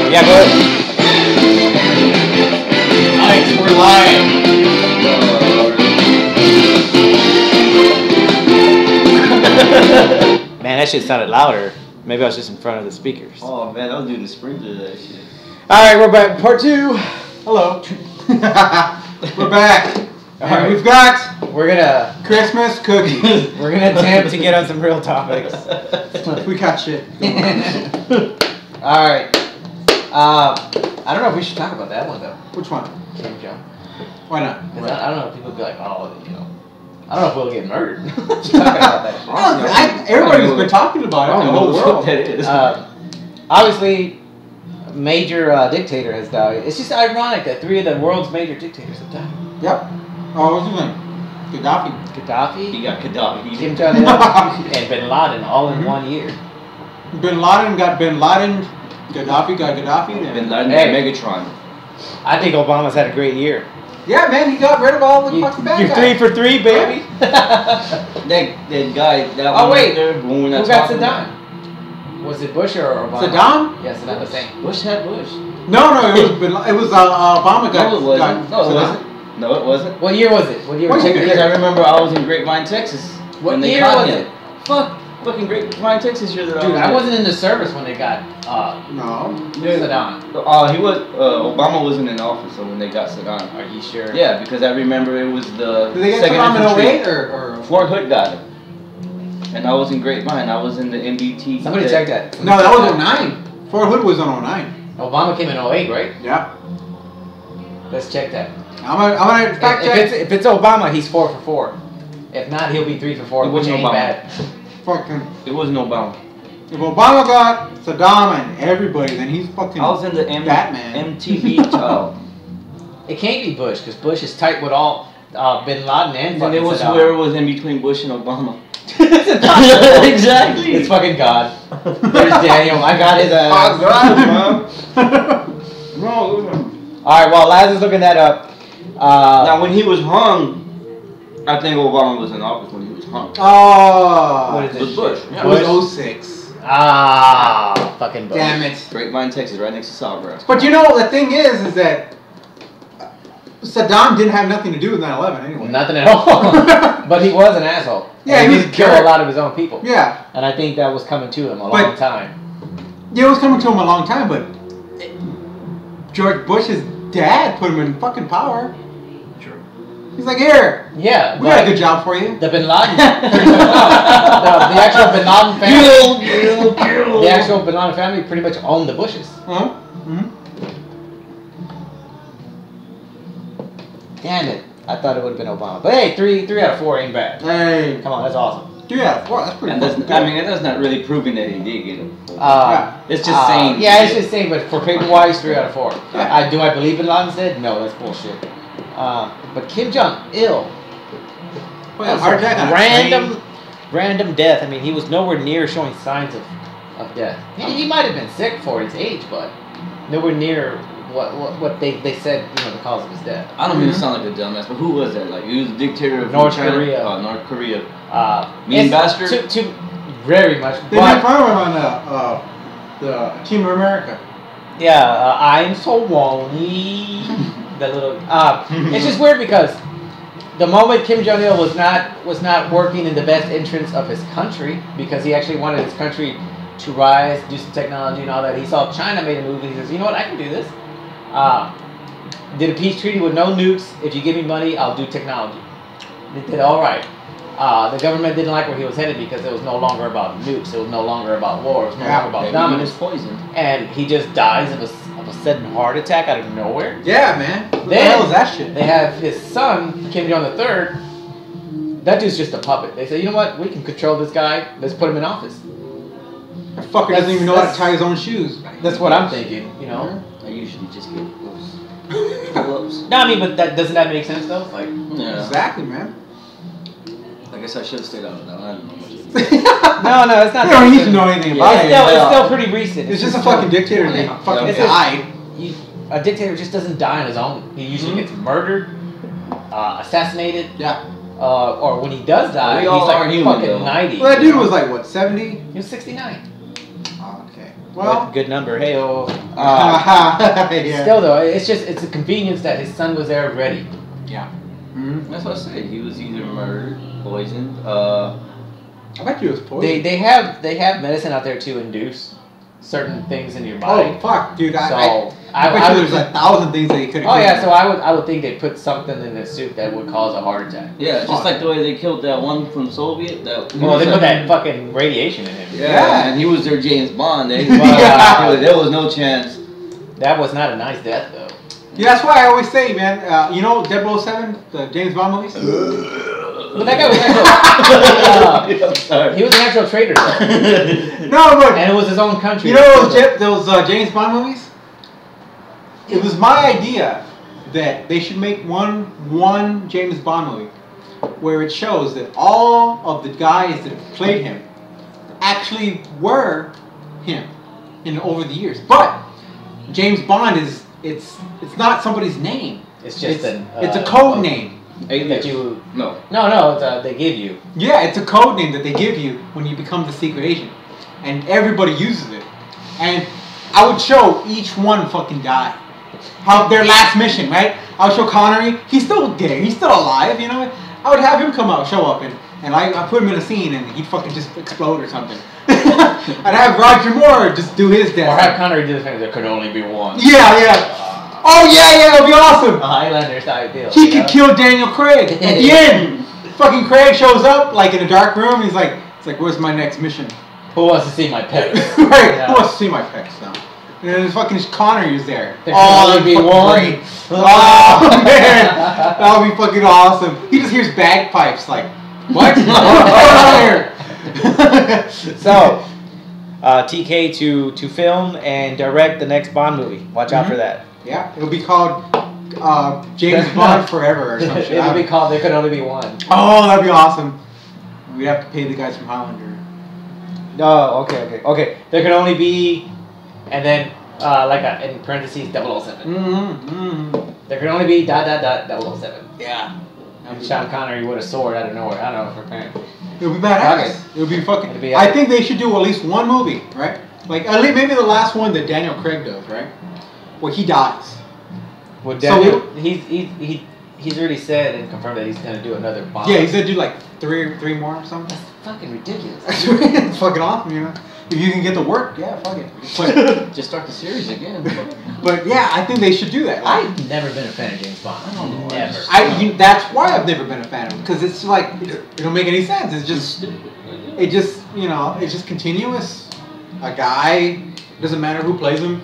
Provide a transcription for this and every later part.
Yeah, go ahead. Nice, we're live. Man, that shit sounded louder. Maybe I was just in front of the speakers. Oh man, I was doing the sprinkler of that shit. Alright, we're back. Part 2. Hello. We're back. All right. We've got We're gonna Christmas cookies. we're gonna attempt to get on some real topics. We got shit. Alright. I don't know if we should talk about that one though. Which one? Kim Jong. Why not? Because I don't know if people would be like, oh, you know, I don't know if we'll get murdered. Talking about that shit. Everybody's been talking about it in the whole world. What that is. Obviously, a major dictator has died. It's just ironic that 3 of the world's major dictators have died. Yep. Oh, what's his name? Gaddafi. He got Gaddafi. Kim Jong-il, and Bin Laden all in 1 year. Bin Laden got Bin Laden. Gaddafi got Gaddafi. Bin Laden Hey. Megatron. I think Obama's had a great year. Yeah, man, he got rid of all the fucking bad You're guys. 3 for 3, baby. That guy. That Oh, one wait. right there, who Who got Saddam? Was it Bush or Obama? Saddam? Yeah, Saddam Hussein. Bush had Bush. No, it was Obama got. No, it wasn't. No, it Saddam. wasn't. No, it wasn't. What year was it? What year? What year? Because I remember I was in Grapevine, Texas. What when they year caught was him. it? Fucking Grapevine, Texas. Year that Dude, I I was wasn't in the service when they got No. Saddam. He was. Obama wasn't in office, so when they got Saddam. Are you sure? Yeah, because I remember it was the Did they get second Saddam in infantry. 08 or? Fort Hood got him. And I was in Grapevine. I was in the MBT. Somebody check that. No, that was 09. Fort Hood was on 09. Obama came in 08, right? Yeah. Let's check that. I'm gonna fact check. If it's Obama, he's 4 for 4. If not, he'll be 3 for 4, It which wasn't ain't Obama. bad. Fucking. It wasn't Obama. If Obama got Saddam and everybody, then he's fucking. I was in the Batman. MTV. It can't be Bush, because Bush is tight with all Bin Laden and And fucking it was Saddam. whoever was in between Bush and Obama. Exactly. It's fucking God. There's Daniel. I got his ass. Alright, while Laz is looking that up. Now, when he was hung, I think Obama was in office when he was hung. Oh. What is It was this Bush. shit? Yeah. It was 06. Fucking Bush. Damn it. Grapevine, Texas, right next to Sawgrass. But you know, the thing is that Saddam didn't have nothing to do with 9/11 anyway. Nothing at all. But he was an asshole. Yeah, and he he was a killed a jerk. lot of his own people. Yeah. And I think that was coming to him a long time. Yeah, it was coming to him a long time, but George Bush's dad put him in fucking power. Sure. He's like, here, Yeah. we got a good job for you. The Bin Laden. the actual Bin Laden family. The actual Bin Laden family pretty much owned the Bushes. Huh? Mm-hmm. Damn it. I thought it would have been Obama. But hey, 3 out of 4 ain't bad. Hey. Come on, that's awesome. 3 out of 4, that's pretty And fucking that's, good. I mean, that's not really proving that he did get him. Yeah. It's just saying. Yeah, it's just saying, but for paper-wise, 3 out of 4. Yeah. Do I believe Bin Laden's dead? No, that's bullshit. But Kim Jong-il. Well, heart attack on a Random death. I mean, he was nowhere near showing signs of death. He might have been sick for his age, but nowhere near what they said, you know, the cause of his death. I don't mean to sound like a dumbass, but who was that? Like, he was a dictator of North China? Korea. Oh, North Korea. It's Mean bastard? Too very much. They made fun of him on the Team of America. Yeah, I'm so lonely. That little. It's just weird because the moment Kim Jong-il was not working in the best interest of his country, because he actually wanted his country to rise, do some technology and all that. He saw China made a move and he says, you know what, I can do this. Did a peace treaty with no nukes. If you give me money, I'll do technology. They did all right. The government didn't like where he was headed because it was no longer about nukes. It was no longer about war. It was no longer about dominance. He was poisoned. And he just dies of a sudden heart attack out of nowhere. Yeah, man. What the Then hell is that shit? they have his son, Kim Jong III. That dude's just a puppet. They say, you know what? We can control this guy. Let's put him in office. That fucker doesn't even know how to tie his own shoes. That's what I'm thinking, you know? I usually just get those pull-ups. No, I mean, but doesn't that make sense, though? Like, Yeah. Exactly, man. I guess I should have stayed out of that. I don't know much. no, it's not. You don't need to know anything about it. It's still pretty recent. It's just a fucking dictator that fucking died. A dictator just doesn't die on his own. He usually gets murdered, assassinated. Yeah. Or when he does die, We all he's like are human, fucking though. 90. Well, that dude was like, what, 70? He was 69. Oh, okay. Well, with good number. Hey, oh. yeah. Still though, it's a convenience that his son was there ready. Yeah. That's what I said. He was either murdered, poisoned. I bet you it was poison. They have medicine out there to induce certain things in your body. Oh fuck, dude! So I bet you there's 1,000 things that he could have. Oh yeah, so I would think they put something in the soup that would cause a heart attack. Yeah, just like the way they killed that one from Soviet. Well, they put that fucking radiation in him. Yeah, and he was their James Bond. There was no chance. That was not a nice death though. Yeah, that's why I always say, man. You know 007, the James Bond movies. But that guy was actually, he was an actual traitor though. No, but and it was his own country. You know those James Bond movies? It was my idea that they should make one James Bond movie where it shows that all of the guys that played him actually were him over the years. But James Bond it's not somebody's name. It's just it's a code name. That you no it's they give you. Yeah, it's a code name that they give you when you become the secret agent, and everybody uses it. And I would show each one fucking die. How their last mission, right? I would show Connery. He's still there. He's still alive. You know. I would have him show up, and I put him in a scene, and he'd fucking just explode or something. I'd have Roger Moore just do his death. Or have Connery do the thing. There could only be one. Yeah. Oh yeah, it'll be awesome. A Highlander style deal. He could kill Daniel Craig at the end. Fucking Craig shows up like in a dark room. He's like, where's my next mission? Who wants to see my pecs? Right. Yeah. Who wants to see my pecs now? And then fucking Connery is there. There could only be one. Great. Oh man, that would be fucking awesome. He just hears bagpipes like, what? What's going on here? So, TK to film and direct the next Bond movie. Watch out for that. Yeah, it'll be called James Bond Forever or some shit. It'll be called There Could Only Be One. Oh, that'd be awesome. We'd have to pay the guys from Highlander. Oh, okay. There could only be, and then in parentheses 007. There could only be ... 007. Yeah. And Sean Connery with a sword out of nowhere. I don't know for parent. It would be badass. It would be fucking. I think they should do at least one movie, right? Like at least maybe the last one that Daniel Craig does, right? Where he dies. Well, Daniel, he's already said and confirmed that he's gonna do another Bond. Yeah, he said do like three more or something. That's fucking ridiculous. It's fucking awesome, you know. If you can get the work, yeah, fuck it. But, just start the series again. But yeah, I think they should do that. I've never been a fan of James Bond. I don't know. Never. That's why I've never been a fan of him, because it's like it don't make any sense. It's just it's just continuous. A guy, doesn't matter who plays him,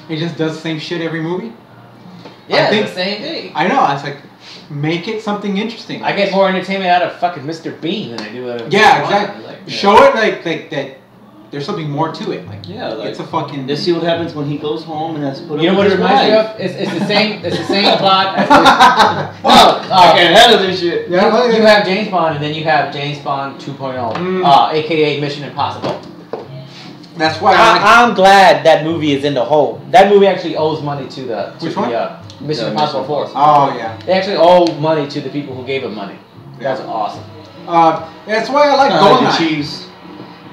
he just does the same shit every movie. Yeah, it's the same thing. I know. It's like make it something interesting. I get more entertainment out of fucking Mr. Bean than I do out of exactly. Like, show it like that. There's something more to it. Like it's a fucking. Let's see what happens when he goes home and has to put. You know what it reminds me of? It's the same. It's the same plot. As I can't handle this shit. Yeah, you have James Bond, and then you have James Bond 2.0, aka Mission Impossible. That's why I'm glad that movie is in the hole. That movie actually owes money to the Mission Impossible 4. Oh yeah. They actually owe money to the people who gave them money. That's awesome. That's why I like GoldenEye. The Chiefs.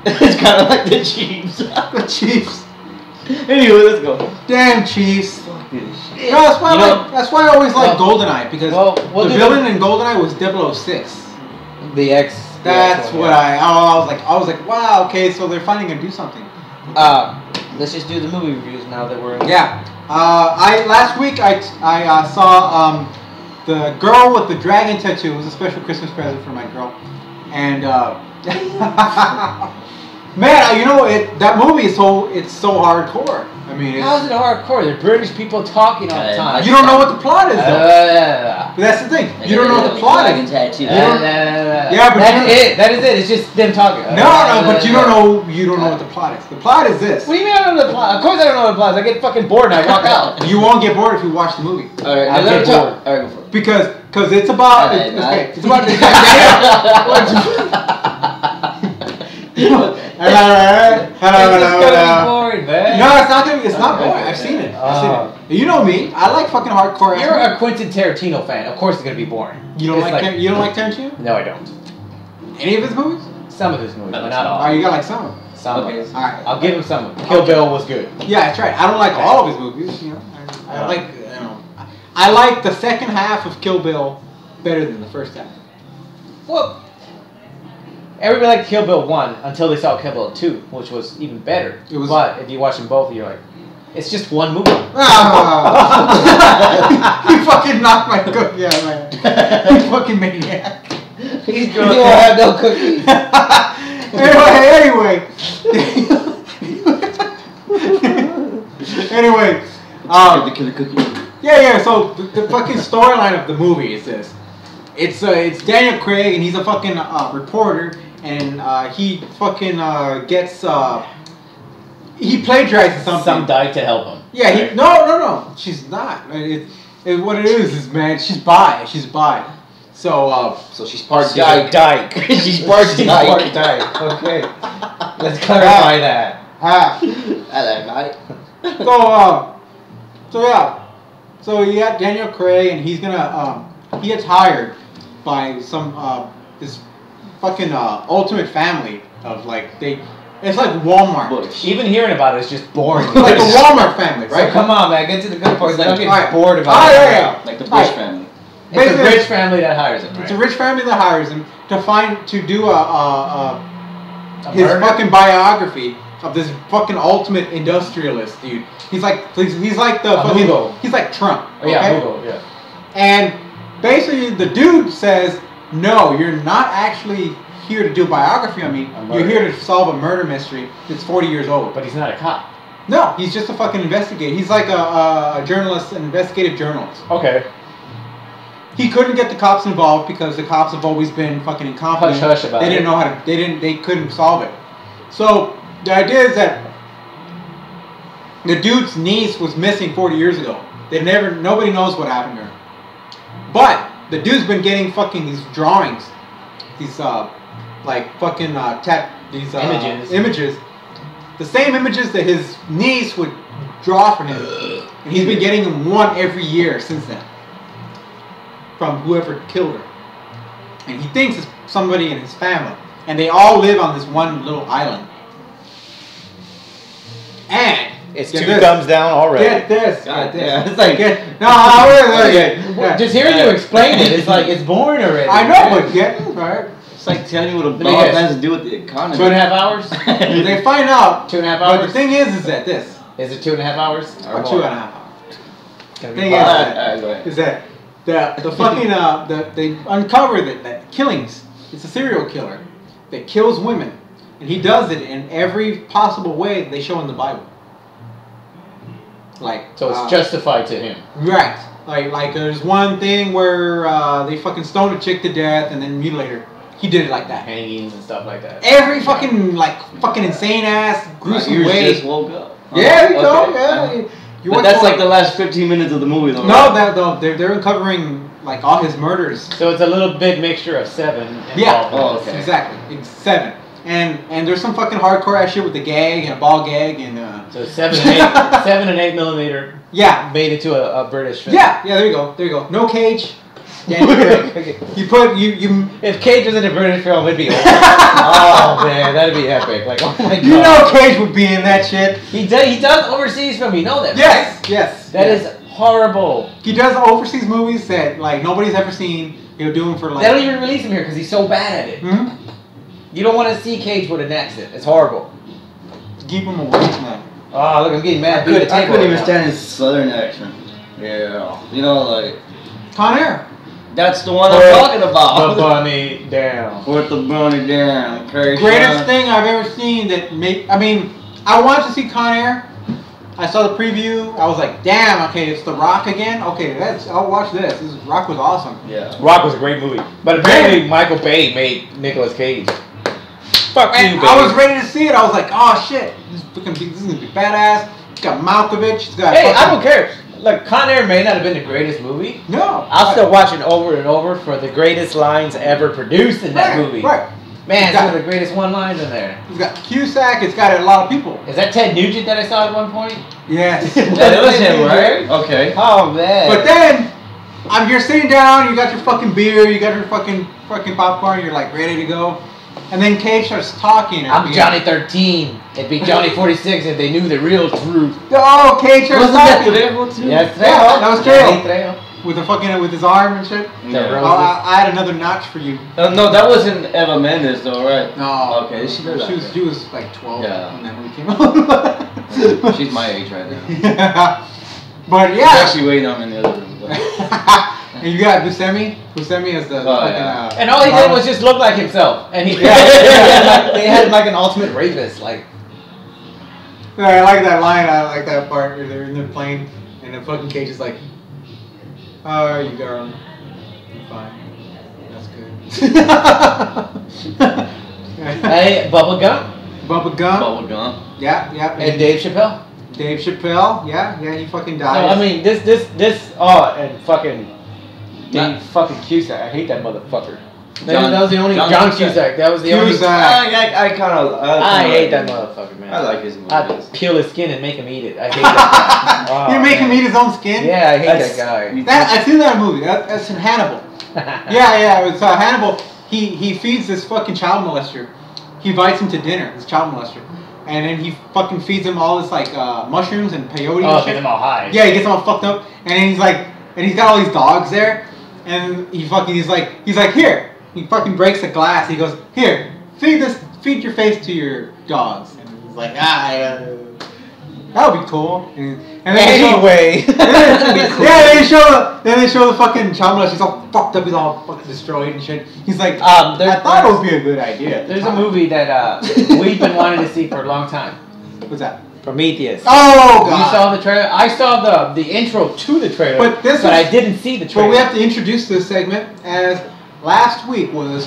It's kind of like the Chiefs. The Chiefs. Anyway, let's go. Damn Chiefs. Fuck this shit. No, that's why I always like GoldenEye, because the villain in GoldenEye was 006. The X. That's what I was like, wow, okay, so they're finally gonna do something. Let's just do the movie reviews now that we're in. Yeah. Last week I saw the girl with the dragon tattoo. It was a special Christmas present for my girl, and man, you know that movie is so hardcore. I mean, how is it hardcore? They're British people talking all the time. You don't know what the plot is, though. But that's the thing. You don't know what the plot is. Yeah, but that is it. It's just them talking. No, but you don't know what the plot is. The plot is this. What do you mean I don't know the plot? Of course I don't know what the plot is. I get fucking bored and I walk out. You won't get bored if you watch the movie. All right, I get bored. All right, go for it. Because it's about it's about the boring, man. No, it's not gonna be. It's not boring. I've seen it. You know me. I like fucking hardcore. You're a Quentin Tarantino fan. Of course, it's gonna be boring. You don't like Tarantino? No, I don't. Any of his movies? Some of his movies, but not all. Oh, you got like some. Some Okay. of them. All right. I'll give him some. Kill Bill was good. Yeah, that's right. I don't like all of his movies. You know, I like. I like the second half of Kill Bill better than the first half. Well, everybody liked Kill Bill 1 until they saw Kill Bill 2, which was even better. It was- But if you watch them both, you're like, it's just one movie. You fucking knocked my cook. Yeah, man. You fucking maniac. He's drunk. You don't have no cookies. Anyway, The killer cookie. yeah. So the fucking storyline of the movie is this: it's Daniel Craig and he's a fucking reporter, and he fucking gets he plagiarizes something. Some died to help him. Yeah, right? no, she's not. What it is man, she's bi. So So she's part She's dyke. a dyke. She's part She's dyke. part dyke. Okay. Let's clarify that. ah. Hello, mate. So yeah, so you got Daniel Craig, and he's gonna he gets hired by some this fucking ultimate family of it's like Walmart, Bush. Even hearing about it is just boring. like a Walmart family, right? So come on, man, get to the good parts. Don't get Alright. bored about Alright, it. yeah. Like the Bush Right. family. It's a Basically, rich family that hires him. It's a right? rich family that hires him to do A his murder? fucking biography of this fucking ultimate industrialist dude. He's like the fucking Hugo. he's like Trump. Oh, yeah, okay? Google, yeah. And basically, the dude says, "No, you're not actually here to do a biography on me. A murder. You're here to solve a murder mystery that's 40 years old." But he's not a cop. No, he's just a fucking investigator. He's like a journalist, an investigative journalist. Okay. He couldn't get the cops involved because the cops have always been fucking incompetent. Hush about They it. didn't know how to. They couldn't solve it. So the idea is that the dude's niece was missing 40 years ago. Nobody knows what happened to her. But the dude's been getting fucking these drawings, these images, the same images that his niece would draw for him, and he's been getting them one every year since then, from whoever killed her. And he thinks it's somebody in his family, and they all live on this one little island. And It's get two this. thumbs down already. Get this. God Get this. damn, it's like- Yeah. Just hearing you explain it, it's like it's boring already. I know, but get it, right? It's like telling you what a me bomb guess. has to do with the economy. 2.5 hours? They find out. 2.5 But the hours? thing is that this. Is it 2.5 hours? Or 2.5 hours. Gonna be Thing fun. Alright, go ahead. is that the fucking they uncover that killings. It's a serial killer that kills women, and he does it in every possible way that they show in the Bible. So it's justified to him. right. Like there's one thing where they fucking stoned a chick to death and then mutilate her. He did it like that. Hangings and stuff like that. Every fucking insane ass gruesome You way. just woke up. Yeah, you know, Okay. yeah. You But watch that's all- like the last 15 minutes of the movie, though. No, right? they're uncovering like all his murders. So it's a little bit mixture of 7 involved. Yeah. in Oh, this. okay. Exactly. It's 7. And there's some fucking hardcore ass shit with the gag and a ball gag and So 7 and 8, 7 and 8 millimeter yeah. made it to a British film. Yeah, there you go. No Cage. Daniel Craig. You put you If Cage was in a British film, it'd be over. Oh man, that'd be epic. Like, oh my god. you know Cage would be in that shit. He does overseas film. You know that, Yes, right? yes. That yes. is horrible. He does overseas movies that like nobody's ever seen. He'll do them for like. They don't even release him here because he's so bad at it. Mhm. You don't want to see Cage with an accent. It's horrible. Keep him away from that. Oh, look, I'm getting mad. I couldn't Beat the table even right now. stand his southern accent. Yeah. You know, like, Con Air. that's the one Put I'm talking The about. bunny down. Put the bunny down. Carry Greatest Sean. thing I've ever seen that made. I mean, I wanted to see Con Air. I saw the preview. I was like, damn. Okay, it's The Rock again. Okay, I'll watch this. This Rock was awesome. Yeah. Rock was a great movie, but apparently Michael Bay made Nicolas Cage. Fuck you, And baby. I was ready to see it. I was like, oh shit, this is gonna be badass. It's got Malkovich. It's got. Hey, I fucking- don't care. Look, Con Air may not have been the greatest movie. No. I'll still watch it over and over for the greatest lines ever produced in that movie. Right. Man, It's some got- of the greatest one lines in there. It's got Cusack. It's got a lot of people. Is that Ted Nugent that I saw at one point? Yes. Yeah, that was him, right? Okay. Oh man. But then, you're sitting down. You got your fucking beer. You got your fucking popcorn. You're like ready to go, And then Cage starts talking. I'm Johnny 13. It'd be Johnny 46 if they knew the real truth. Oh, Cage starts talking. Yes, Yeah, that was Trejo. Trejo. With with his arm and shit. Yeah. Oh, I had another notch for you. No, that wasn't Eva Mendes though, right? No. Okay, she was like 12 Yeah. when that movie came out. She's my age right now. Yeah. But She's yeah. actually waiting on me in the other room. And you got Buscemi. Buscemi as the fucking. Yeah. And all he did was just look like himself. And he they had like an ultimate rapist. Like, Yeah, I like that line. I like that part where they're in the plane and the fucking Cage is like, "How are you, girl? I'm fine. That's good." hey, Bubba Gump Bubba Gump. Bubble gum. Yeah, yeah. and Dave Chappelle. Dave Chappelle. Yeah, he fucking So died. I mean, this, and fucking Dave fucking Cusack. I hate that motherfucker. That was the only John Cusack. That was the only. Cusack. I kind of. I hate that motherfucker, man. I like his movies. I'd peel his skin and make him eat it. I hate that guy. You make him eat his own skin? Yeah, I hate That's- that guy. I've seen that movie. That's in Hannibal. Yeah. It's Hannibal. He feeds this fucking child molester. He invites him to dinner. This child molester, and then he fucking feeds him all this like mushrooms and peyote. Oh, and get shit. them all high. Yeah, he gets them all fucked up, and then he's like, and he's got all these dogs there, and he's like, here. He fucking breaks a glass. He goes, here, feed your face to your dogs, and he's like, that would be cool. And then Anyway. they show the fucking child molester. He's all fucked up. He's all fucking destroyed and shit. He's like, I thought it would be a good idea. There's a movie that we've been wanting to see for a long time. What's that? Prometheus. Oh god! You saw the trailer? I saw the intro to the trailer, But I didn't see the trailer. But we have to introduce this segment as last week was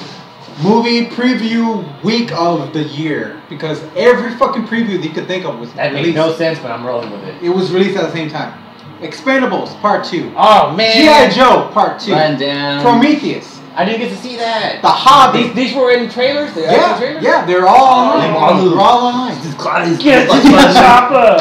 movie preview week of the year because every fucking preview that you could think of was That makes released. no sense, but I'm rolling with it. It was released at the same time. Expendables Part 2. Oh man! G.I. Joe Part 2. Van Damme. Prometheus. I didn't get to see that. The Hobbit. These were in trailers. The actual trailers. Yeah, they're all online. Oh. They're all online. Get to the chopper.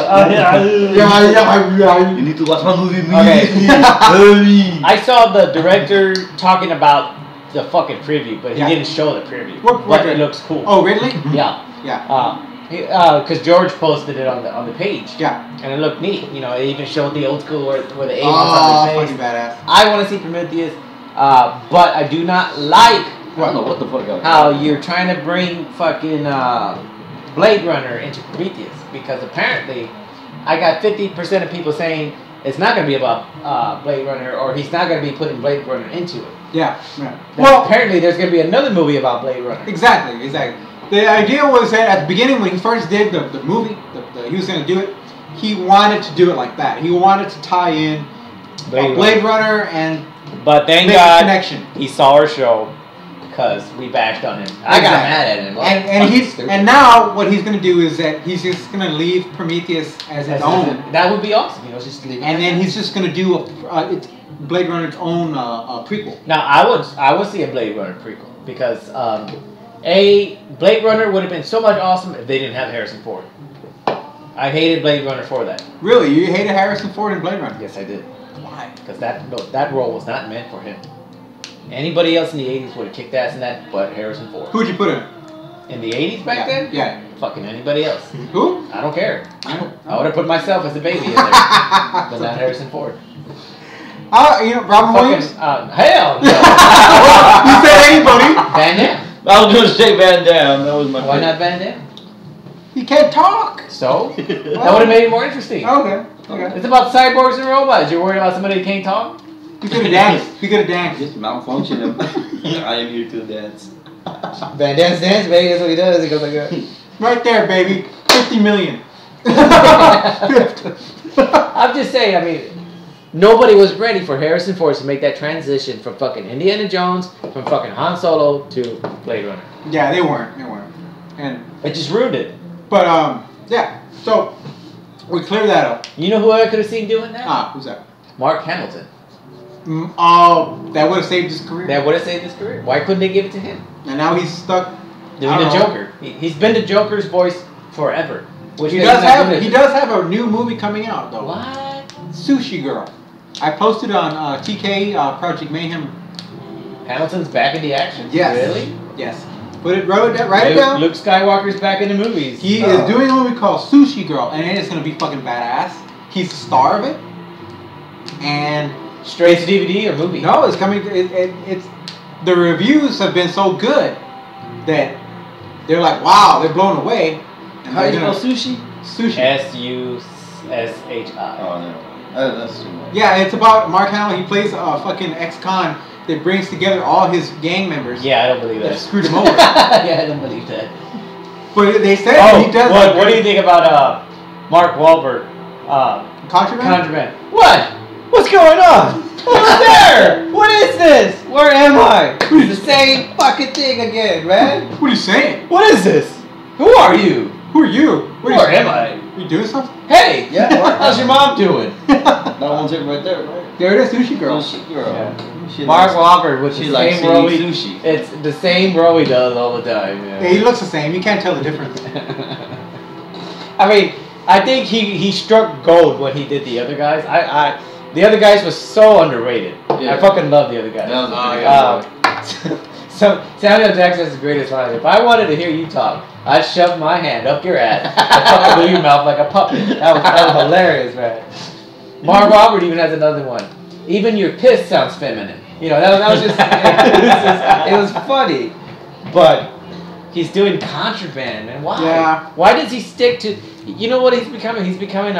You need to watch my movie Okay. immediately. I saw the director talking about the fucking preview, but he Yeah. didn't show the preview. What but director? it looks cool. Oh, Ridley? Yeah. Yeah. Because George posted it on the page. Yeah. And it looked neat. You know, it even showed the old school where the aliens Oh, on the fucking face. badass. I want to see Prometheus, but I do not like I don't know what the fuck else. how you're trying to bring fucking Blade Runner into Prometheus, because apparently I got 50% of people saying it's not going to be about Blade Runner, or he's not going to be putting Blade Runner into it. Yeah. Well, apparently there's going to be another movie about Blade Runner. Exactly. The idea was that at the beginning when he first did the movie, he was going to do it, he wanted to do it like that. He wanted to tie in Blade Runner and But thank make a God connection. he saw our show, because we bashed on him. I got mad at him. And now what he's going to do is that he's just going to leave Prometheus as its own. That would be awesome. You know, just leave it. And then he's just going to do it's Blade Runner's own prequel. Now I would see a Blade Runner prequel, because Blade Runner would have been so much awesome if they didn't have Harrison Ford. I hated Blade Runner for that. Really? You hated Harrison Ford in Blade Runner? Yes, I did. Why? Because that role was not meant for him. Anybody else in the 80s would have kicked ass in that, but Harrison Ford. Who'd you put in? In the 80s back then? Yeah. Fucking anybody else. Who? I don't care. I would have put myself as the baby in there, but not Harrison Ford. Robin Williams? Hell no. You said anybody. Van Damme. I was gonna say Van Damme. That was my. Why not Van Damme? He can't talk. So? That would have made it more interesting. Okay. It's about cyborgs and robots. You're worried about somebody who can't talk? He could have danced. He could have danced. Just malfunction. I am here to dance. Van Damme's dance, baby. That's what he does. He goes like that. Right there, baby. 50 million. I'm just saying, I mean, nobody was ready for Harrison Ford to make that transition from fucking Indiana Jones, from fucking Han Solo to Blade Runner. Yeah, they weren't. And It just ruined it. but yeah. So we clear that up. You know who I could have seen doing that? Who's that? Mark Hamilton. That would have saved his career. That would have saved his career. Why couldn't they give it to him? And now he's stuck Doing the Joker. He's been the Joker's voice forever. Which He makes does him have good. he does have a new movie coming out though. What? Sushi Girl. I posted on TK Project Mayhem. Hamilton's back in the action? Yes. Really? Yes. Write it down. Luke Skywalker's back in the movies. He is doing a movie called Sushi Girl, and it's gonna be fucking badass. He's the star of it, and straight to DVD or movie? no, it's coming. It's the reviews have been so good that they're like, wow, they're blown away. And How they're you spell gonna- sushi? Sushi. SUSSHI. Oh no, that's too much. Yeah, it's about Mark Hamill. He plays a fucking ex-con that brings together all his gang members. Yeah, I don't believe That that. screwed him over. Yeah, I don't believe that. But they said Oh, he does. what do you think about Mark Wahlberg? Contraband? Contraband. What? What's going on? Who's there? What is this? Where am I? It's the same fucking thing again, man. What are you saying? What is this? Who are you? Who are you? Where am I? You doing something? Hey, Yeah. how's your mom doing? That one's it right there, right? There it is, Sushi Girl. Sushi girl. Yeah. She Mark likes, Wahlberg with she the likes same role. eating sushi. It's the same role he does all the time. Yeah, he looks the same. You can't tell the difference. I mean, I think he struck gold when he did the other guys. The other guys was so underrated. Yeah. I fucking love the other guys. That was a pretty good one. So Samuel Jackson is the greatest line. If I wanted to hear you talk, I'd shove my hand up your ass and fucking blew your mouth like a puppet. That was hilarious, man. Mark Wahlberg even has another one. Even your piss sounds feminine. You know, that was just it was funny, but he's doing Contraband, man. Why? Yeah. Why does he stick to? You know what he's becoming? He's becoming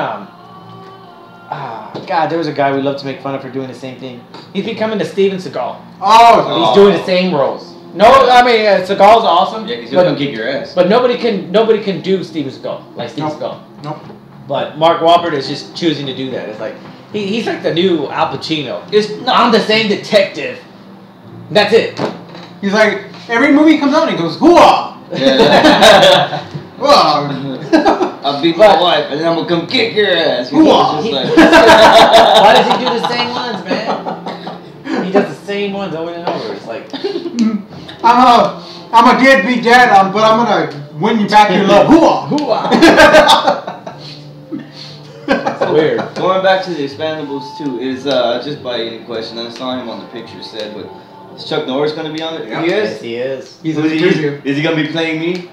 God, there was a guy we love to make fun of for doing the same thing. He's becoming the Steven Seagal. Oh, He's doing the same roles. No, I mean Seagal's awesome. Yeah, because he'll come kick your ass. But nobody can do Steven Seagal like Steven Seagal. Nope. But Mark Wahlberg is just choosing to do that. It's like he's like the new Al Pacino. I'm the same detective. That's it. He's like, every movie he comes out and he goes, hooah! Yeah. Hooah! I'll beat my wife and then I'm gonna come kick your ass. You know, it's just like, Why does he do the same ones, man? He does the same ones over and over. It's like I'm a deadbeat dad, but I'm gonna win you back your love. Hooah! it's weird. Going back to the Expendables 2 is just by any question. I saw him on the picture said, but is Chuck Norris gonna be on it? Yeah. He Yes, is. he is. He's Who in the is he? preview. Is he gonna be playing me?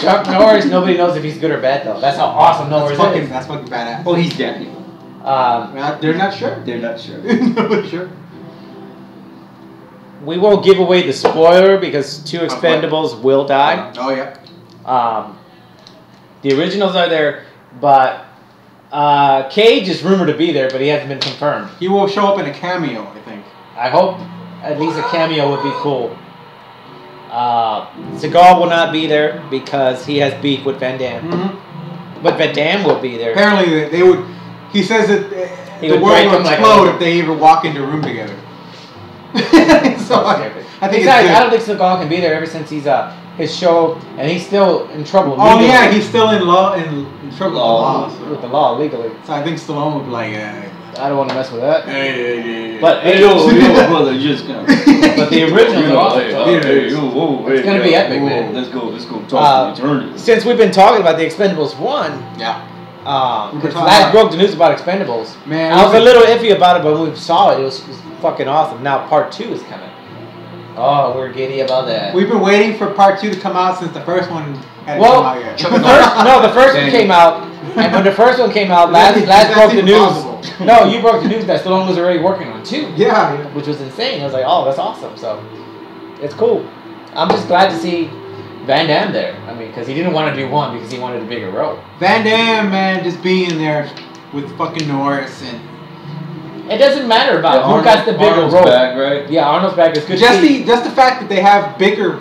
Chuck Norris. Nobody knows if he's good or bad though. That's how awesome Norris is. That's fucking badass. Oh, he's Daniel. They're not sure. They're not sure. Nobody's sure. We won't give away the spoiler because two Expendables will die. Oh yeah. The originals are there, but Cage is rumored to be there, but he hasn't been confirmed. He will show up in a cameo, I think. I hope at least a cameo would be cool. Seagal will not be there because he has beef with Van Damme. Mm-hmm. But Van Damme will be there. Apparently, they would. He says that He the would world break will them like explode a- if they ever walk into a room together. So I think Exactly. I don't it's think Seagal can be there ever since he's his show, and he's still in trouble. good. Oh legally yeah, he's still in law in trouble with the law. with the law legally. So I think Stallone would be like, I don't want to mess with that. hey. But Hey, yo, brother, just come. but the originals are awesome. Hey, yo, whoa, It's gonna be epic, whoa, man. Let's go talk to eternity. Since we've been talking about the Expendables 1, Yeah. We were because talking last about- broke the news about Expendables. Man, I was a little iffy about it, but when we saw it, it was fucking awesome. Now part 2 is coming. Oh, we're giddy about that. We've been waiting for part 2 to come out since the first one hadn't Well, come out yet. the first one came out, and when the first one came out, last That's broke the even news. possible. No, you broke the news that Stallone was already working on 2, Yeah. which was insane. I was like, oh, that's awesome. So, it's cool. I'm just glad to see Van Damme there. I mean, because he didn't want to do 1 because he wanted a bigger role. Van Damme, man, just being there with fucking Norris and It doesn't matter about who got the bigger Arnold's role. back, right? Yeah, Arnold's back. It's good just to see. the fact that they have bigger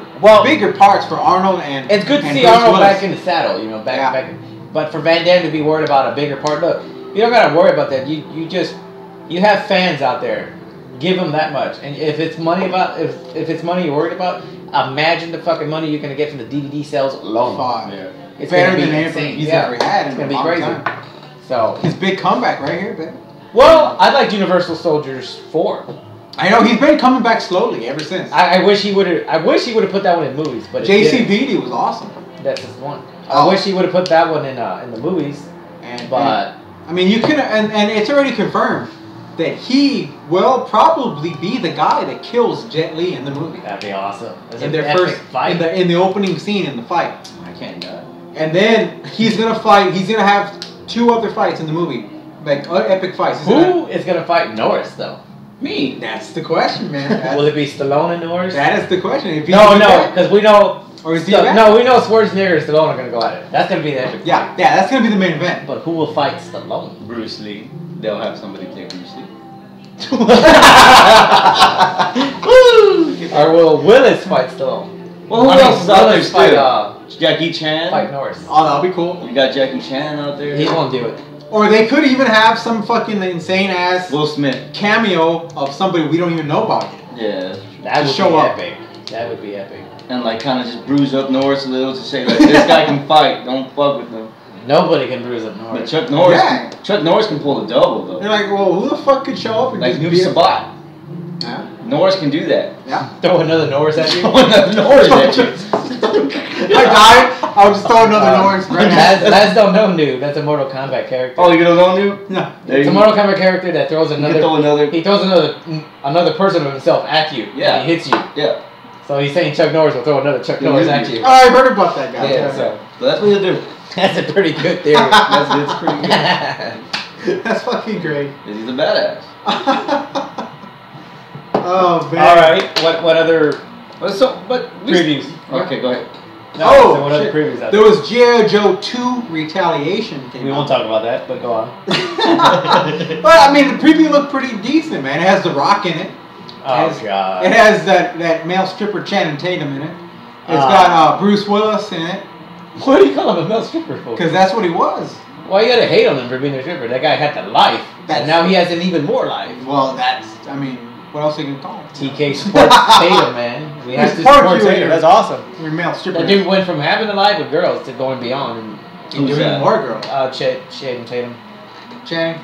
parts for Arnold and It's good to and see Bruce Arnold Willis. back in the saddle, you know, back. Yeah. But for Van Damme to be worried about a bigger part, look, you don't gotta worry about that. You have fans out there. Give them that much, and if it's money if it's money you're worried about, imagine the fucking money you're gonna get from the DVD sales alone. Fuck. Yeah. It's Better gonna be than anything insane. he's Yeah. ever had It's in gonna a be long crazy. time. So, His big comeback right here, baby. well, I liked Universal Soldiers 4. I know he's been coming back slowly ever since. I wish he would have. I wish he would have put that one in movies, but it JC didn't. Beatty was awesome. That's his one. Oh. I wish he would have put that one in the movies, And but I mean, you can, and it's already confirmed that he will probably be the guy that kills Jet Li in the movie. That'd be awesome. It's In an their epic first fight. in the opening scene in the fight. I can't die. And then he's gonna fight. He's gonna have 2 other fights in the movie, like epic fights. Who is gonna fight Norris though? Me. That's the question, man. Will it be Stallone and Norris? That is the question. If No, he's no, back, because we know. or is he No, back? we know Schwarzenegger and Stallone are gonna go at it. That's gonna be the epic. Yeah, that's gonna be the main event. But who will fight Stallone? Bruce Lee. They'll have somebody play Bruce Lee. Or will Willis fight Stallone? Well, who I mean, else is out there Willis fight, still? Jackie Chan. fight Norris. Oh, that'll be cool. You got Jackie Chan out there. He won't do it. Or they could even have some fucking insane ass Will Smith. cameo of somebody we don't even know about yet. Yeah. That would show be up. epic. That would be epic. And like kind of just bruise up Norris a little to say like this guy can fight. Don't fuck with him. Nobody can bruise up But Norris. Chuck Norris. Yeah. Chuck Norris can pull a double They're though. like, well, who the fuck could show up and Like just Noob be a- Sabat. Yeah. Norris can do that. Yeah. Throw another Norris at you. Norris at you. I died. I'll just throw another Norris right now. Lads don't know Noob. That's a Mortal Kombat character. Oh, you don't know Noob? No. There It's a you Mortal Kombat character that throws can another. throw another. He throws another person of himself at you. Yeah. And he hits you. Yeah. So he's saying Chuck Norris will throw another Chuck Norris at you. Oh, I heard about that guy. Yeah. So So that's what he'll do. that's a pretty good theory. That's pretty good. That's fucking great. He's a badass. Oh man. All right. What other But previews? Okay, go ahead. No, Oh, so what other shit. previews out There was G.I. Joe 2 Retaliation came We out. won't talk about that, but go on. But I mean, the preview looked pretty decent, man. It has The Rock in it. Oh It god. has that male stripper Channing Tatum in it. It's Ah. got Bruce Willis in it, What do you call him a male stripper for? because that's what he was. Why you gotta hate on him for being a stripper? That guy had the life, That's- and now he has an even more life. Well, I mean, what else are you gonna call him? TK supports Tatum, man. We have to Support support you, Tatum. you're- That's awesome. Your male stripper. That dude went from having a life with girls to going beyond and and Who's doing that? more girl. Channing Tatum. Channing.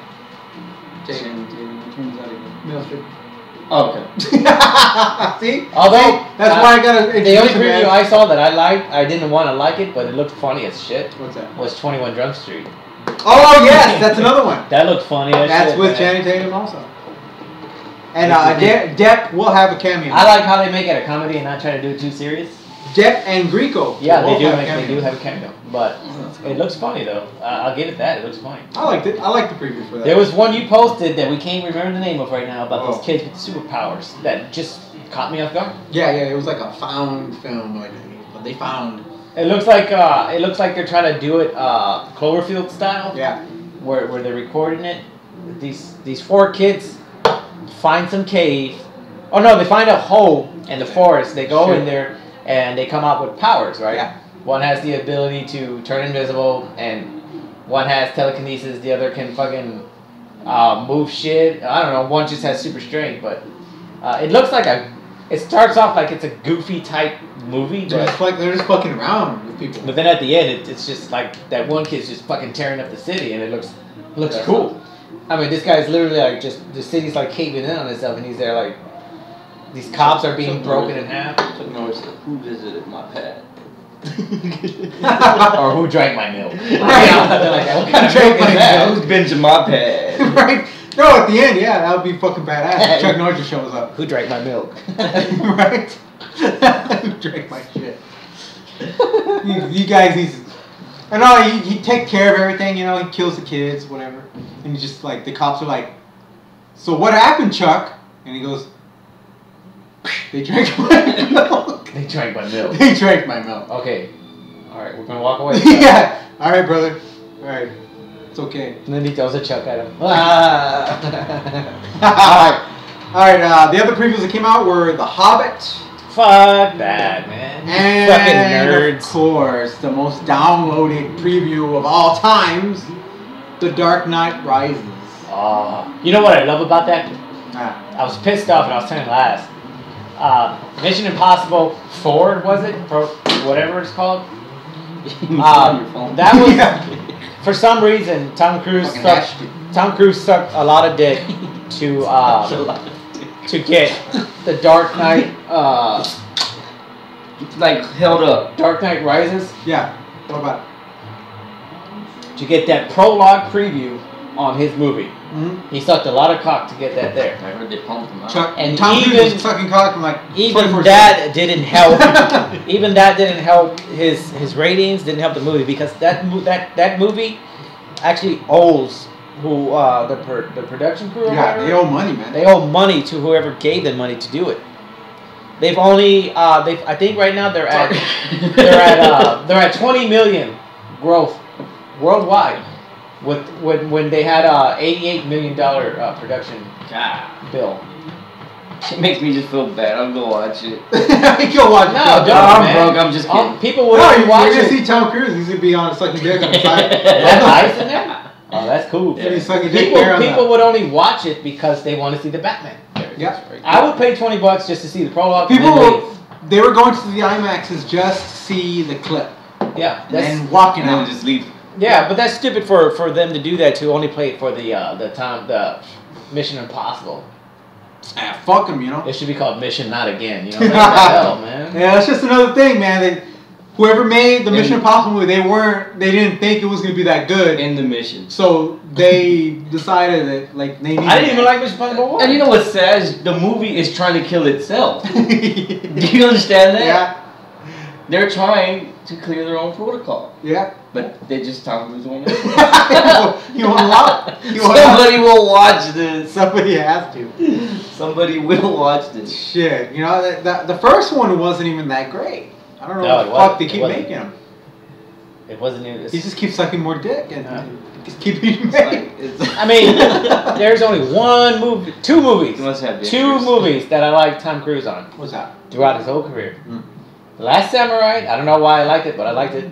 Channing Tatum. Which one's that again? Male stripper. Oh, okay. See? Although That's why I gotta. the only introduce him preview as- I saw that I liked, I didn't want to like it, but it looked funny as shit. What's that? Was 21 Jump Street. Oh yes, that's another one. That looked funny. As That's shit, with man. Channing Tatum also. And Depp will have a cameo. I like how they make it a comedy and not try to do it too serious. Depp and Greco. Yeah, will they do have make they cameos. do have a cameo, but it looks funny though. I'll give it that. It looks funny. I liked it. I like the preview for that. There was one you posted that we can't remember the name of right now about Oh. those kids with superpowers that just caught me off guard. Yeah, it was like a found film, like but they found. It looks like they're trying to do it Cloverfield style, Yeah. where they're recording it. These 4 kids find some cave. Oh no, they find a hole in the forest. They go in there and they come out with powers, right? Yeah. One has the ability to turn invisible, and one has telekinesis. The other can fucking move shit. I don't know. One just has super strength, but it looks like it starts off like it's a goofy type movie, They're just fucking around with people. but then at the end, it's just like that one kid's just fucking tearing up the city, and it looks That's cool. I mean, this guy's literally like just the city's like caving in on itself, and he's there like these cops are being broken in half. Chuck Norris said, "Who visited my pad?" Or who drank my milk? Right. Yeah, they're like, what kind of Drank milk is my that? Who's been to my pad? Right? No, at the end, yeah, that would be fucking badass. Chuck Norris just shows up. Who drank my milk? Right? Who drank my shit? You guys, I know he take care of everything, you know, he kills the kids, whatever. And he's just like, the cops are like, so what happened, Chuck? And he goes, they drank my milk. They drank my milk. They drank my milk. Okay. Alright, we're gonna walk away. Yeah. Alright, brother. Alright. It's okay. And then he throws a chuck at him. Ah. Alright, the other previews that came out were The Hobbit. Fuck that, man. And Fucking of nerds. course, the most downloaded preview of all times, The Dark Knight Rises. You know what I love about that? Ah. I was pissed off and I was telling last. Mission Impossible 4, was it? Whatever it's called. That was, for some reason, Tom Cruise sucked a lot of dick to get the Dark Knight, like held up. Dark Knight Rises. Yeah. What about it? To get that prologue preview on his movie. He sucked a lot of cock to get that there. I heard they pumped him out. And Tom Cruise even was sucking cock from like even 24/7. that didn't help. Even that didn't help his ratings. Didn't help the movie because that movie actually owes who the production crew. Or Yeah, whatever, they owe money, man. they owe money to whoever gave them money to do it. They've only I think right now they're at 20 million growth worldwide with when they had a $88 million production bill. It makes me just feel bad. I'll go watch it. Go watch No, it. don't, I'm man. broke. I'm just kidding. People would No, only you're watch gonna it. see Tom Cruise. He's gonna be on sucking dick on the side. That ice in there? Oh, that's cool. Yeah. He's sucking dick there on People the- would only watch it because they want to see the Batman. Yep. I would pay $20 just to see the prologue. People and then were, they were going to the IMAXs just to see the clip leave. Yeah, and then walking And then out. just leave. yeah, but that's stupid for them to do that to only play it for the Mission Impossible. Ah, fuck him, you know. It should be called Mission Not Again. You know what the hell, man? Yeah, that's just another thing, man. Whoever made the Mission Impossible movie, they didn't think it was gonna be that good, In the mission. so they decided that like they needed. I didn't even like Mission Impossible 1. And you know what's sad is the movie is trying to kill itself. Do you understand that? Yeah, They're trying to clear their own protocol. yeah. But they just Tom Cruise won't. You won't allow it. You won't allow Somebody will watch this. it. Somebody has to. Somebody will watch this. Shit, you know the first one wasn't even that great. I don't know No, what it the fuck wasn't. they It keep wasn't. making them. It wasn't even. He just keeps sucking more dick and Yeah. just keep eating It's meat. like, it's I mean, there's only two movies. You must have the Two interest. movies that I like Tom Cruise on What's that? throughout his whole career. Mm. The Last Samurai. I don't know why I liked it, but I liked it.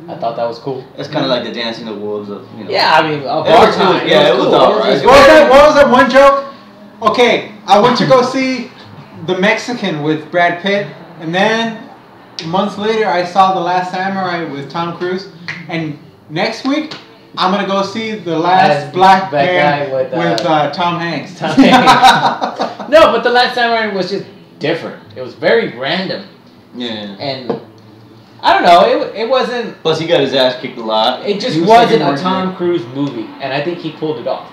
I thought that was cool. That's kind of like the dancing the wolves of, you know. Yeah, I mean, of It our was time. cool. Yeah, it was cool. alright. What was that one joke? Okay, I went to go see The Mexican with Brad Pitt, and then months later I saw The Last Samurai with Tom Cruise, and next week I'm gonna go see The Last Black Man guy with, Tom Hanks. Tom Hanks. No, but The Last Samurai was just different. It was very random, Yeah. and I don't know. It wasn't. Plus, he got his ass kicked a lot. It just He was wasn't taking a more Tom dick. Cruise movie, and I think he pulled it off.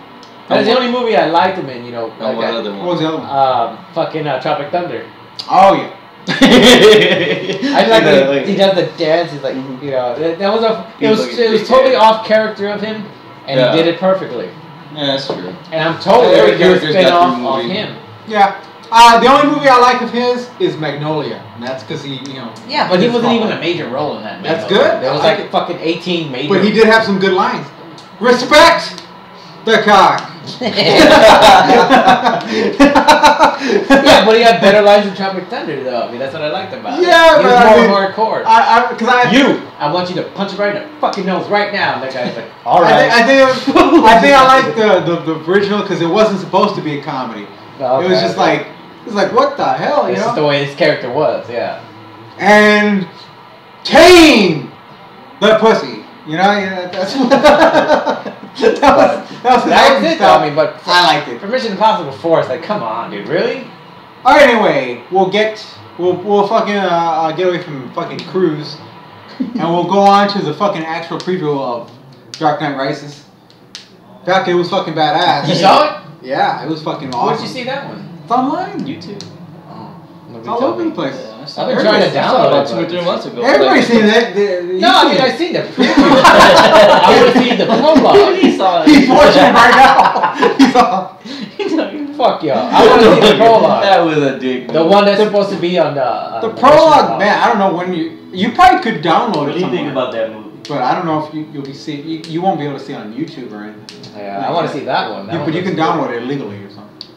That's the only movie I liked him in. You know, And like what that. other What was one? the other one? Fucking Tropic Thunder. Oh yeah. I like Yeah, when he does the dance. He's like, Mhm. you know, that was He was like a it was big totally guy. off character of him, and Yeah. he did it perfectly. Yeah, that's true. And I'm totally Every ready to do a character's got spin off their of movie. him. Yeah. The only movie I like of his is Magnolia, and that's because he, you know. Yeah, but he his wasn't fault. even a major role in that. That's movie. good. There was I like like fucking 18 major. But he did have some good lines. Respect the cock. Yeah, but he had better lines than Tropic Thunder, though. I mean, that's what I liked about it. Yeah, he was but I mean, more hardcore. I want you to punch him right in the fucking nose right now. And that guy's like, all right. I think I like the original because it wasn't supposed to be a comedy. Okay, It was just okay. like, it was like, what the hell, you This is the know? way his character was, yeah. And tame the pussy. You know, yeah, that's what. that was That was it, though. I mean, but I liked it. for Mission Impossible 4, it's like, come on, dude, really? All right, anyway, we'll fucking get away from fucking Cruise, and we'll go on to the fucking actual preview of Dark Knight Rises. Fuck, it was fucking badass. You saw it? Yeah, it was fucking awesome. Where'd you see that one? It's online. YouTube. Oh, It's all over the place. Yeah, I I've saw been it. trying to I saw it download about it, 2 or but- 3 months ago. Everybody's seen that. No, I mean, I've seen the preview. I want to see the prologue. He saw it. He's watching it right now. He's all. Fuck y'all. I want to see the prologue. That was a dick. The one that's supposed to be on The prologue, man. I don't know when you probably could download What it. do you think somewhere. about that movie? But I don't know if you'll be see you won't be able to see it on YouTube or anything. Yeah, I want to see that one. That But one you can looks download it illegally or something.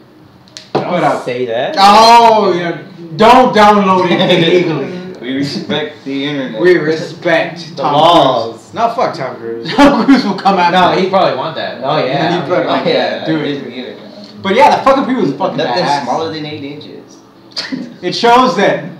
good. Don't say that. Oh, yeah. Don't download it illegally. We respect the internet. We respect The Tom laws. No, fuck Tom Cruise. Cruise. Tom Cruise will come after. No, us. he probably want that. Oh yeah. He probably- Oh, yeah. do it. Disney get it. But yeah, the fucking preview was fucking Nothing badass. smaller than 8 inches. It shows that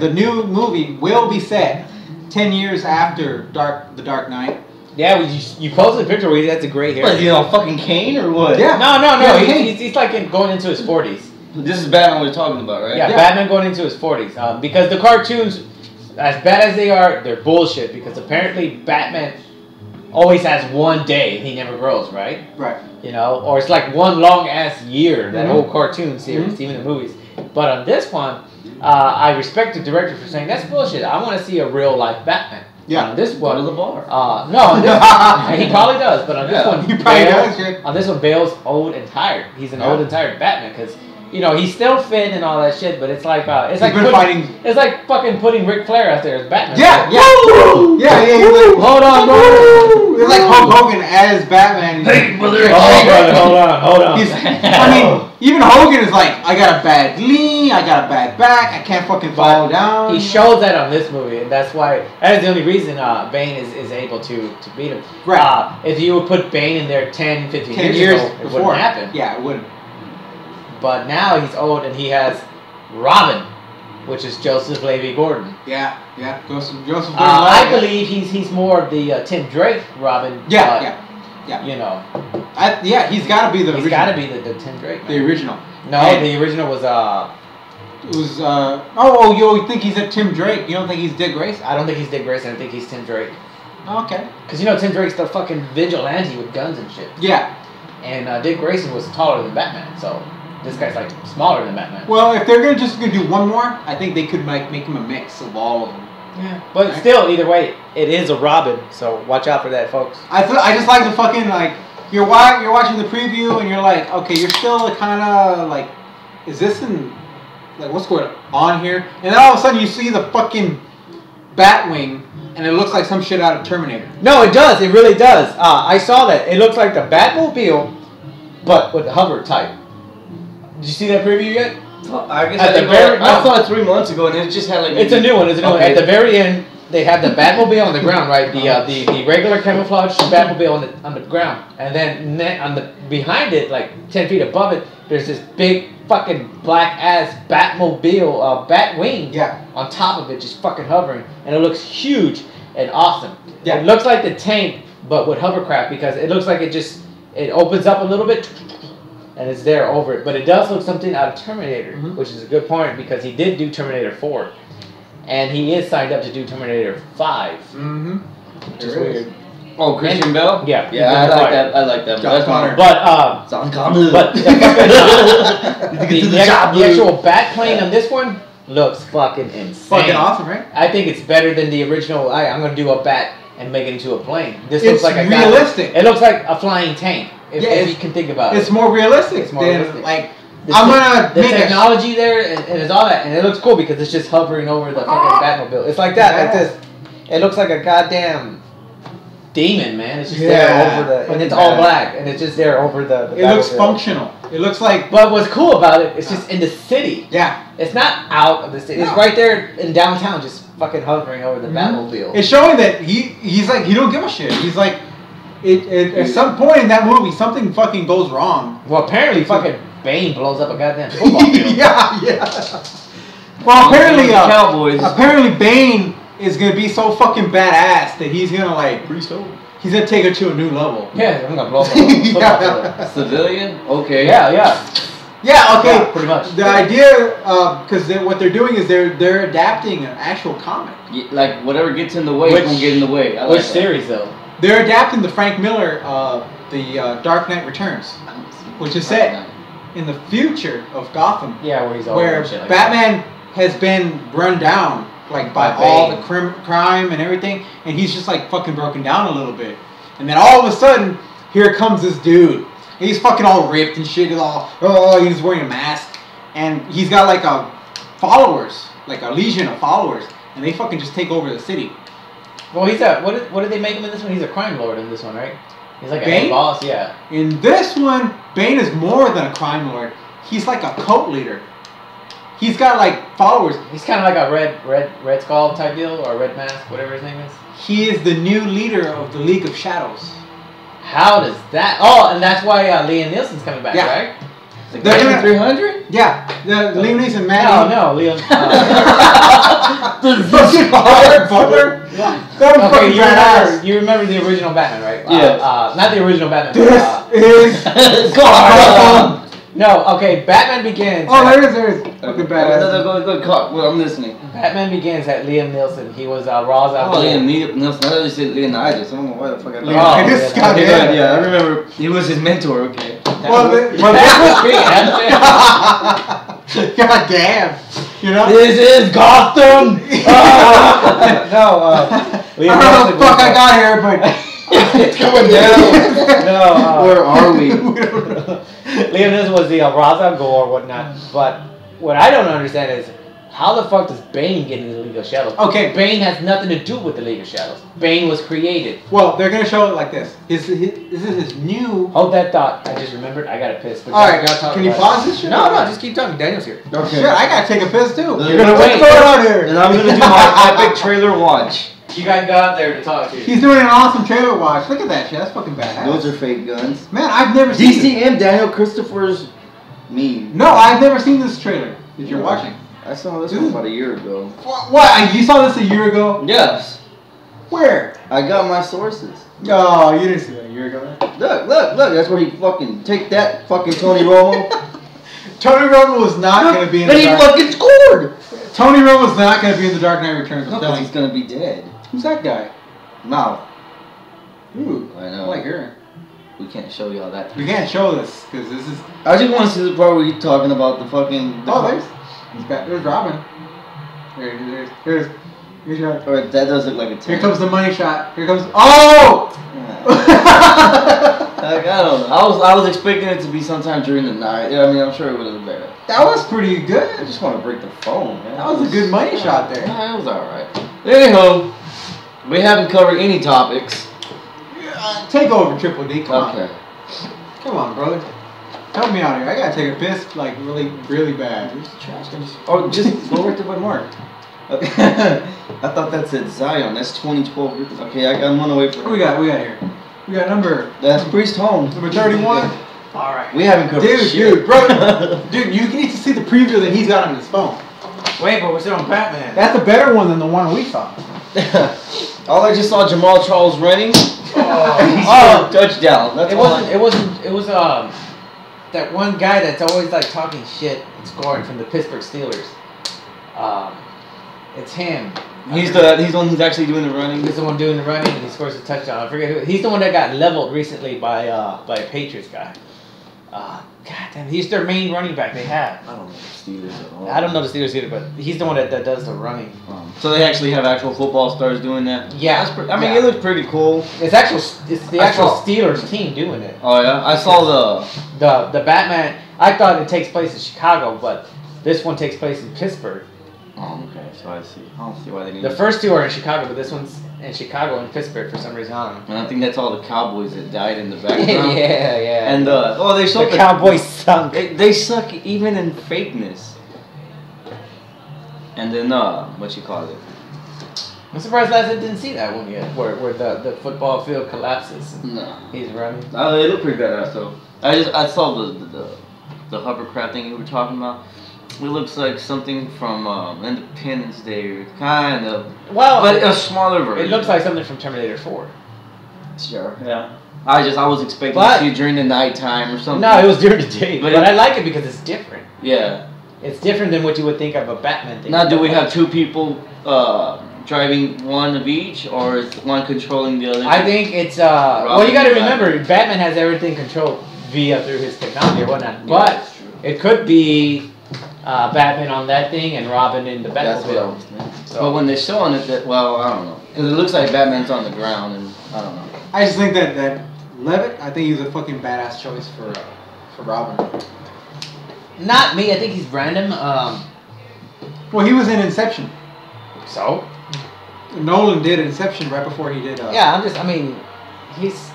the new movie will be set 10 years after The Dark Knight. Yeah, you posted a picture where he has a gray hair. What, is he on fucking Kane or what? Yeah. No. Yeah, he- He's like going into his 40s. This is Batman we're talking about, right? Yeah, Yeah. Batman going into his 40s. Because the cartoons, as bad as they are, they're bullshit. Because apparently Batman always has one day. He never grows, right? Right. You know, or it's like one long ass year. That Mhm. whole cartoon series, Mhm. even the movies. But on this one, I respect the director for saying that's bullshit. I want to see a real life Batman. Yeah. On this Go to one, the bar. no, on this, and he probably does. But on this Yeah, one, he probably Bale- does, yeah. On this one, Bale's old and tired. He's an Yeah. old and tired Batman because. You know, he's still fit and all that shit, but it's like He's been fighting. It's like fucking putting Ric Flair out there as Batman. Yeah, Like, yeah, yeah. He's like, hold on, bro. it's like Hulk Hogan as Batman. Hey, brother. Oh, brother, hold on. He's, I mean, even Hogan is like, I got a bad knee, I got a bad back, I can't fucking fall down. He shows that on this movie, and that's why that is the only reason Bane is able to beat him. Right. If you would put Bane in there 10, 15 10 years years ago, it before. wouldn't happen. Yeah, it wouldn't. But now he's old and he has Robin, which is Joseph Levi Gordon. Yeah, yeah. Joseph I believe he's more of the Tim Drake Robin. Yeah. You know, he's got to be the he's original. got to be the Tim Drake. The Man. original. No, And the original was it was oh, you think he's a Tim Drake? You don't think he's Dick Grayson? I don't think he's Dick Grayson. I think he's Tim Drake. Okay. Because you know Tim Drake's the fucking vigilante with guns and shit. Yeah. And Dick Grayson was taller than Batman, so this guy's like smaller than Batman. Well, if they're gonna do one more, I think they could make him a mix of all of them. Yeah. But still, either way, it is a Robin, so watch out for that, folks. I just like the fucking like you're watching the preview and you're like, okay, you're still kind of like, is this in like what's going on here? And then all of a sudden you see the fucking Batwing and it looks like some shit out of Terminator. No, it does. It really does. I saw that. It looks like the Batmobile, but with the hover type. Did you see that preview yet? I guess At the very- I saw it 3 months ago, and it just had like. It's a new one. It's a new one. Okay. At the very end, they have the Batmobile on the ground, right? The regular camouflage Batmobile on the ground, and then on the behind it, like 10 feet above it, there's this big fucking black ass Batmobile, Batwing. Yeah. On top of it, just fucking hovering, and it looks huge and awesome. Yeah. It looks like the tank, but with hovercraft because it looks like it opens up a little bit. And it's there over it. But it does look something out of Terminator, which is a good point because he did do Terminator 4. And he is signed up to do Terminator 5. Mm-hmm. Which is weird. Oh, Christian Bell? Yeah. Yeah, I like that. I like that. John Connor. But, John Connor. but the actual bat plane on this one looks fucking insane. Fucking awesome, right? I think it's better than the original. I'm going to do a bat and make it into a plane. This It's looks like a realistic. It looks like a flying tank. If you can think about it. It's more realistic. It's more than, realistic. like The I'm gonna the make technology there and it's all that, and it looks cool because it's just hovering over the fucking Batmobile. It's like that, like Yeah. this. It looks like a goddamn demon, man. It's just Yeah. there over the, and it's all Yeah. black, and it's just there over the It looks Batmobile. functional. It looks like But what's cool about it, it's just in the city. yeah. It's not out of the city. It's No. right there in downtown, just fucking hovering over the Batmobile. It's showing that he's like he don't give a shit. He's like at some point in that movie something fucking goes wrong. Well, apparently, fucking Bane blows up a goddamn football field. yeah. Well, apparently, Cowboys. apparently Bane is gonna be so fucking badass that he's gonna like he's gonna take her to a new level. Yeah, I'm gonna blow up a football field. Civilian? Okay. Yeah. Yeah. Okay. Yeah, pretty much. The idea, because what they're doing is they're adapting an actual comic. Yeah, like whatever gets in the way Which- is gonna get in the way. I like Which that. series though? They're adapting the Frank Miller, the Dark Knight Returns, which is set in the future of Gotham, Yeah, where he's all where and shit like Batman has been run down like by By all Bane. the crime and everything, and he's just like fucking broken down a little bit. And then all of a sudden, here comes this dude. He's fucking all ripped and shit. He's wearing a mask, and he's got like followers, like a legion of followers, and they fucking just take over the city. that. Well, he's a what did they make him in this one? He's a crime lord in this one, right? He's like a Bane? head boss, yeah. In this one, Bane is more than a crime lord. He's like a cult leader. He's got like followers. He's kind of like a red skull type deal or red mask, whatever his name is. He is the new leader of the League of Shadows. How does that? Oh, and that's why Liam Nielsen's coming back, Yeah. right? Like They're gonna- 300? Yeah, the Liam Neeson man. No, Liam. Butler. Yeah. That was Okay, fucking badass. you remember the original Batman, right? Yes. Not the original Batman. This is Gotham. No, okay. Batman Begins. Oh, there is. Fucking badass. Go, well, I'm listening. Batman Begins had Liam Neeson. He was Ra's al Oh, Ghul. Liam Neeson. I thought you said Leonidas. I don't know why the fuck I Leonidas, thought. goddamn. Yeah, I remember. He was his mentor. Okay. Well, God damn. You know? This is Gotham! No, I don't know what the fuck I got here, but it's going down. No, Where are we? Liam Neeson was the Ra's al Ghul or whatnot, but what I don't understand is how the fuck does Bane get into the League of Shadows? Okay. Bane has nothing to do with the League of Shadows. Bane was created. Well, they're gonna show it like this. This is his new. Hold that thought. I just remembered. I gotta piss. But All right, y'all talk can you about pause it. this shit? No, just keep talking. Daniel's here. Okay. Shit, I gotta take a piss too. You're gonna What's wait. going on here? And I'm gonna do my epic trailer watch. You guys got there to talk to. He's doing an awesome trailer watch. Look at that shit. That's fucking badass. Those are fake guns. Man, I've never seen this. DCM Daniel Christopher's meme. No, I've never seen this trailer that you're watching. I saw this one about a year ago. What? You saw this a year ago? Yes. Where? I got my sources. Oh, you didn't see that a year ago. Look. That's where he fucking take that fucking Tony Romo. Tony Romo was not going to be in the Then he Dark. fucking scored. Tony Romo was not going to be in the Dark Knight Returns. I'm No, telling he's you. gonna be dead. Who's that guy? Now, Ooh, I know. I like her. we can't show y'all that. We can't show this because this is. I just want to see the part where he's talking about the fucking. There's Robin. Here's your. Alright, that does look like a Here tank. comes the money shot. Here comes. Oh! Like, I don't know. I was expecting it to be sometime during the night. Yeah, I mean, I'm sure it would have been better. That was pretty I good. just want to break the phone, man. That was a good money shot there. Yeah, it was alright. Anyhow, we haven't covered any topics. Take over, Triple D. Come Okay. on. Come on, brother. Help me out here. I gotta take a piss, like, really, really bad. Oh, just go right to my mark. Okay. I thought that said Zion. That's 2012. Okay, I'm on the way for What we got? Here. We got number. That's Priest Home. Number 31. All right. We haven't covered shit. Dude, brother. Dude, you need to see the preview that he's got on his phone. Wait, but we're still on Batman. That's a better one than the one we saw. All I just saw Jamal Charles running. Oh, Touchdown. That's It was that one guy that's always like talking shit and scoring from the Pittsburgh Steelers. It's him. He's the one who's actually doing the running. He's the one doing the running and he scores a touchdown. I forget who. He's the one that got leveled recently by a Patriots guy. God damn, he's their main running back they have. I don't know the Steelers at all. I don't know the Steelers either, but he's the one that does the running. So they actually have actual football stars doing that. Yeah, I mean, it looks pretty cool. It's the actual Steelers team doing it. Oh yeah, I saw the Batman. I thought it takes place in Chicago, but this one takes place in Pittsburgh. Oh, okay, so I see. I don't see why they need. The first two are in Chicago, but this one's in Chicago and Pittsburgh for some reason. I don't know. And I think that's all the Cowboys that died in the background. yeah. And they showed the Cowboys sunk. They suck even in fakeness. And then what you call it? I'm surprised Lasse didn't see that one yet, where the football field collapses. And No. he's running. It looked pretty badass though. I saw the hovercraft thing you were talking about. It looks like something from Independence Day, kind of. Well, but a smaller version. It looks like something from Terminator 4. Sure. Yeah. I was expecting to see it during the nighttime or something. No, it was during the day. But it, I like it because it's different. Yeah. It's different than what you would think of a Batman thing. Now, do we have two people driving one of each, or is one controlling the other? I think it's well, you got to remember, Batman has everything controlled through his technology or whatnot. But it could be Batman on that thing and Robin in the Batmobile. But when they're showing it, I don't know, because it looks like Batman's on the ground, and I don't know. I just think that Levitt, I think he was a fucking badass choice for Robin. Not me. I think he's random. Well, he was in Inception. So? Nolan did Inception right before he did. Yeah, he's.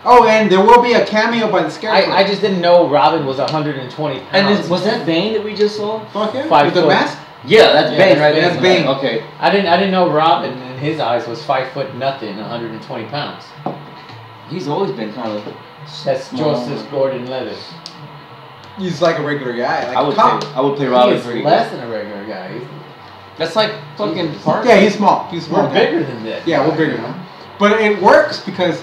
Oh, and there will be a cameo by the Scarecrow. I just didn't know Robin was 120 pounds. And was that Bane that we just saw? Fuck yeah. 5 With the foot. mask? Yeah, that's Bane, right? That's Bane. Okay. I didn't know Robin in his eyes was 5 foot nothing, 120 pounds. He's always been kind of. That's Joseph Gordon-Levitt. He's like a regular guy. Like I would play Robin. He is less than a regular guy. That's like fucking Parker. Yeah, he's small. He's small. We're bigger than that. Yeah, we're bigger than him. But it works because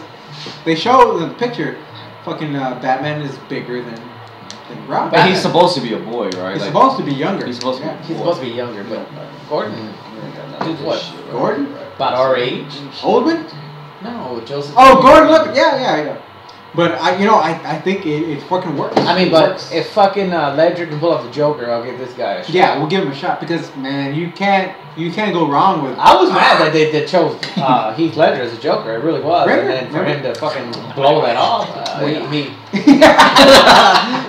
they show in the picture, fucking Batman is bigger than than Robin. But he's supposed to be a boy, right? He's Like, supposed to be younger. he's supposed to be. He's supposed to be younger, but Gordon, dude's what? Gordon? About our age? Oldman? No, Joseph. Oh, Gordon Levitt. Yeah. But I think it fucking works. I mean, It but works. if fucking Ledger can pull off the Joker, I'll give this guy a shot. Yeah, we'll give him a shot because man, you can't go wrong with. I was mad that they chose Heath Ledger as a Joker. It really was. Really? And then for him to fucking blow that off, he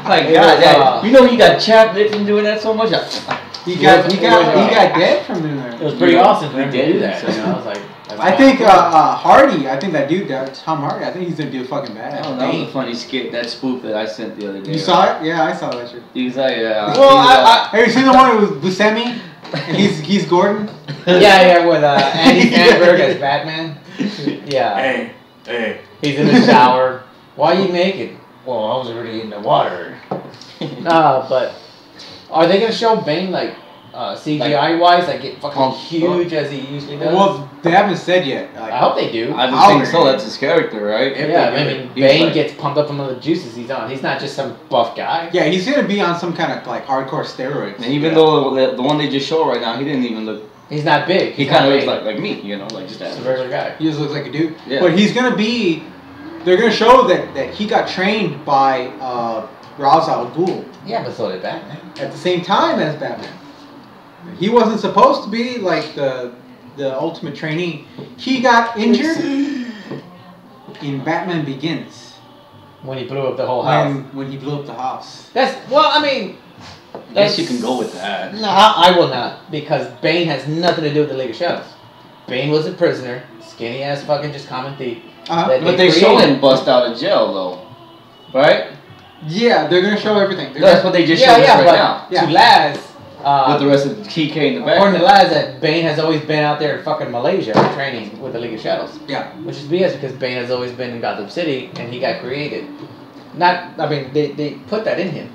Like, It God, was, you know he got chapped from doing that so much. He got dead from doing that. it was pretty awesome for him He to did. do that. You know, I was like, that's I think Hardy. I think that dude, Tom Hardy. I think he's gonna do fucking bad. Oh, that was a funny skit. That spoof that I sent the other day. You saw it? Yeah, I saw that shit. He's like, Well, have you seen the one with Buscemi? And he's Gordon. yeah, with Andy Samberg as Batman. Yeah. Hey. He's in the shower. Why are you naked? Well, I was already in the water. But are they gonna show Bane like CGI wise, like get fucking huge as he usually does? Well, they haven't said yet. Like, I hope they do. I don't think so. That's his character, right? Yeah, I mean, Bane gets pumped up from the juices he's on. He's not just some buff guy. yeah, he's gonna be on some kind of like hardcore steroids. And even though the one they just showed right now, he didn't even look. He's not big. He kind of looks like me, you know, like just Just a that. regular guy. He just looks like a dude. Yeah. But he's gonna be. They're gonna show that he got trained by Ra's al Ghul Yeah, but so did Batman. at the same time as Batman. He wasn't supposed to be like the ultimate trainee. He got injured in Batman Begins When he blew up the whole house. when he blew up the house. I mean. I guess you can go with that. No, I will not, because Bane has nothing to do with the League of Shadows. Bane was a prisoner, skinny ass fucking just common thief. Uh-huh. But they show him bust out of jail though, right? Yeah, they're gonna show everything. That's what they just showed us right but now. to Laz, With the rest of the TK in the back. according to Laz, that Bane has always been out there in fucking Malaysia training with the League of Shadows. Yeah. Which is BS because Bane has always been in Gotham City and he got created. They put that in him.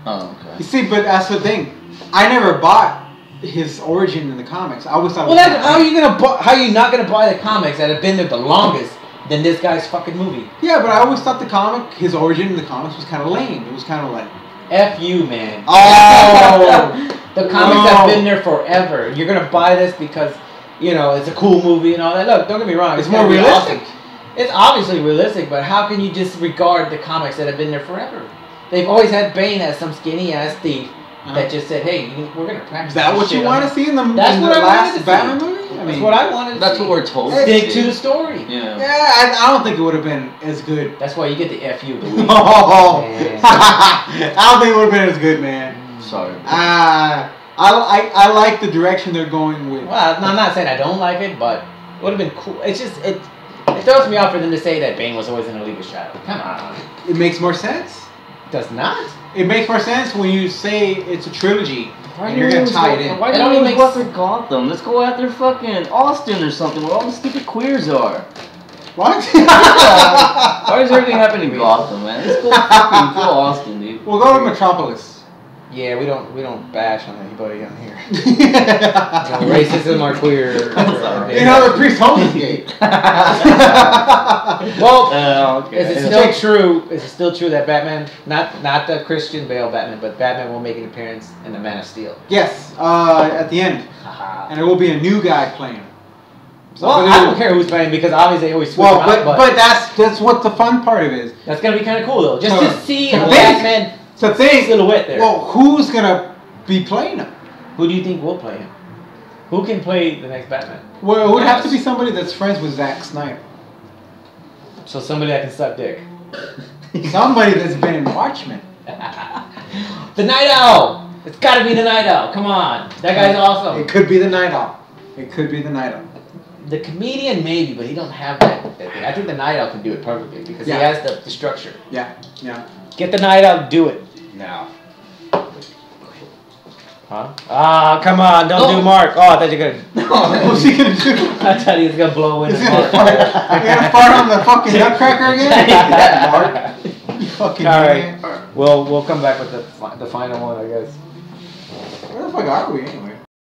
Oh, okay. You see, but that's the thing. I never bought his origin in the comics. I always thought. Well, how are you not gonna buy the comics that have been there the longest than this guy's fucking movie? Yeah, but I always thought his origin in the comics was kind of lame. It was kind of like. F you, man. Oh. The comics have been there forever. You're gonna buy this because, you know, it's a cool movie and all that. Look, don't get me wrong. It's gonna more be realistic. awesome. It's obviously realistic, but how can you disregard the comics that have been there forever? They've always had Bane as some skinny ass thief that just said, "Hey, we're gonna practice." Is that what you want to see in the last Batman movie? I mean, that's what I wanted to That's see. what we're told. Stick to the story. Yeah. Yeah, I don't think it would have been as good. That's why you get the F you. Louis. Oh, Man. I don't think it would have been as good, man. Sorry. I like the direction they're going with. Well, I'm not saying I don't like it, but it would have been cool. It's just it throws me off for them to say that Bane was always in the League of Shadows. Come on. It makes more sense. Does not. It makes more sense when you say it's a trilogy and you're gonna tie it in. Why It don't only we makes- go after Gotham? Let's go after fucking Austin or something where all the stupid queers are. What? Why does everything happen in Gotham, man? Let's go fucking kill Austin, dude. We'll go to Metropolis. Yeah, we don't bash on anybody on here. No racism or queer. You know, the priest homeless gate. Well, Okay. is it still true? Is it still true that Batman, not the Christian Bale Batman, but Batman will make an appearance in the Man of Steel? Yes, at the end. And there will be a new guy playing. So Well, I don't care who's playing because obviously they always switch Well, them out, but that's what the fun part of it is. that's gonna be kind of cool though, just So- to see so a think- Batman So think, silhouette there. well, who's gonna be playing him? Who do you think will play him? Who can play the next Batman? Well, it would have to be somebody that's friends with Zack Snyder. So somebody that can suck dick. Somebody that's been in Watchmen. The Night Owl. It's got to be the Night Owl. Come on, that guy's awesome. It could be the Night Owl. It could be the Night Owl. The comedian maybe, but he don't have that thing. I think the Night Owl can do it perfectly because he has the structure. Yeah. Get the Night Owl, do it now. Huh? Ah, come on, don't do Mark. Oh, I thought you were gonna. What's he gonna do? I thought he was gonna blow in. He's gonna fart on the fucking nutcracker again? Mark. You fucking All right. idiot. We'll come back with the final one, I guess. Where the fuck are we anyway?